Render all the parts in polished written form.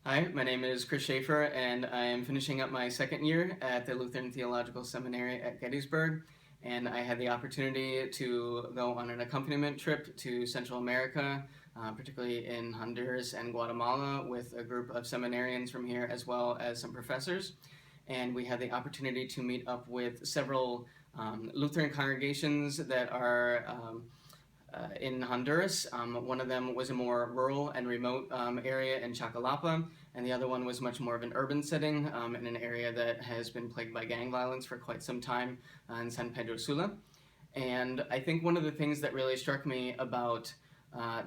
Hi, my name is Chris Schaefer, and I am finishing up my second year at the Lutheran Theological Seminary at Gettysburg. And I had the opportunity to go on an accompaniment trip to Central America, particularly in Honduras and Guatemala, with a group of seminarians from here as well as some professors. And we had the opportunity to meet up with several Lutheran congregations that are in Honduras. One of them was a more rural and remote area in Chacalapa, and the other one was much more of an urban setting in an area that has been plagued by gang violence for quite some time in San Pedro Sula. And I think one of the things that really struck me about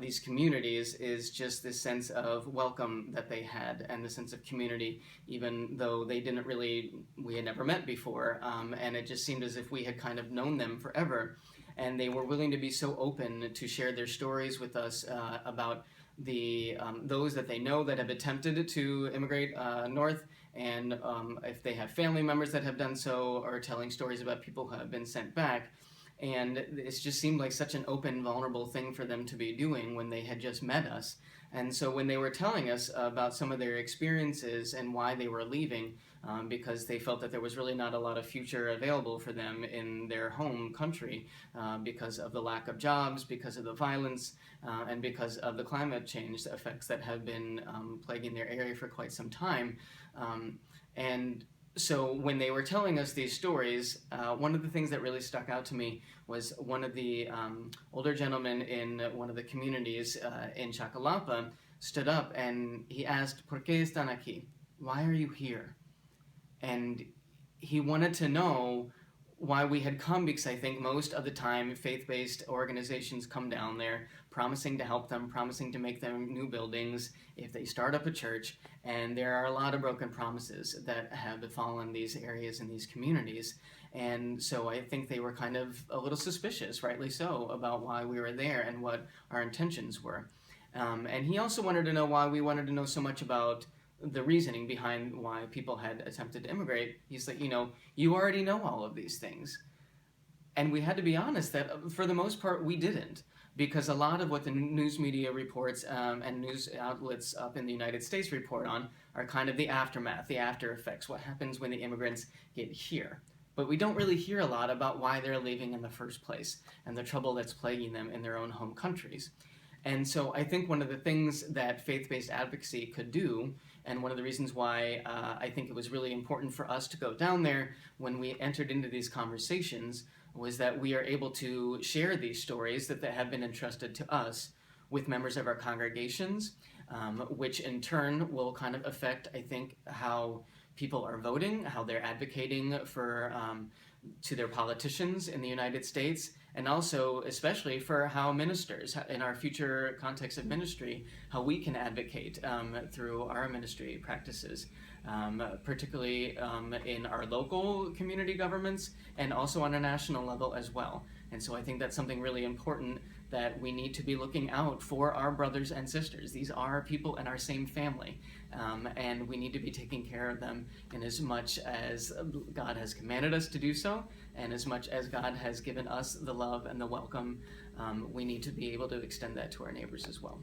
these communities is just this sense of welcome that they had and the sense of community, even though we had never met before, and it just seemed as if we had kind of known them forever. And they were willing to be so open to share their stories with us about those that they know that have attempted to immigrate north, and if they have family members that have done so, or telling stories about people who have been sent back. And it just seemed like such an open, vulnerable thing for them to be doing when they had just met us. And so when they were telling us about some of their experiences and why they were leaving, because they felt that there was really not a lot of future available for them in their home country because of the lack of jobs, because of the violence, and because of the climate change effects that have been plaguing their area for quite some time. And so when they were telling us these stories, one of the things that really stuck out to me was one of the older gentlemen in one of the communities in Chacalapa stood up and he asked, "¿Por qué están aquí? Why are you here?" And he wanted to know why we had come, because I think most of the time faith-based organizations come down there promising to help them, promising to make them new buildings if they start up a church, and there are a lot of broken promises that have befallen these areas and these communities. And so I think they were kind of a little suspicious, rightly so, about why we were there and what our intentions were. And he also wanted to know why we wanted to know so much about the reasoning behind why people had attempted to immigrate. He's like, you already know all of these things. And we had to be honest that for the most part we didn't, because a lot of what the news media reports and news outlets up in the United States report on are kind of the aftermath, the after effects, what happens when the immigrants get here. But we don't really hear a lot about why they're leaving in the first place and the trouble that's plaguing them in their own home countries. And so I think one of the things that faith-based advocacy could do, and one of the reasons why I think it was really important for us to go down there when we entered into these conversations, was that we are able to share these stories that have been entrusted to us with members of our congregations, which in turn will kind of affect, I think, how people are voting, how they're advocating for to their politicians in the United States, and also especially for how ministers, in our future context of ministry, how we can advocate through our ministry practices, particularly in our local community governments and also on a national level as well. And so I think that's something really important, that we need to be looking out for our brothers and sisters. These are people in our same family, and we need to be taking care of them in as much as God has commanded us to do so, and as much as God has given us the love and the welcome, we need to be able to extend that to our neighbors as well.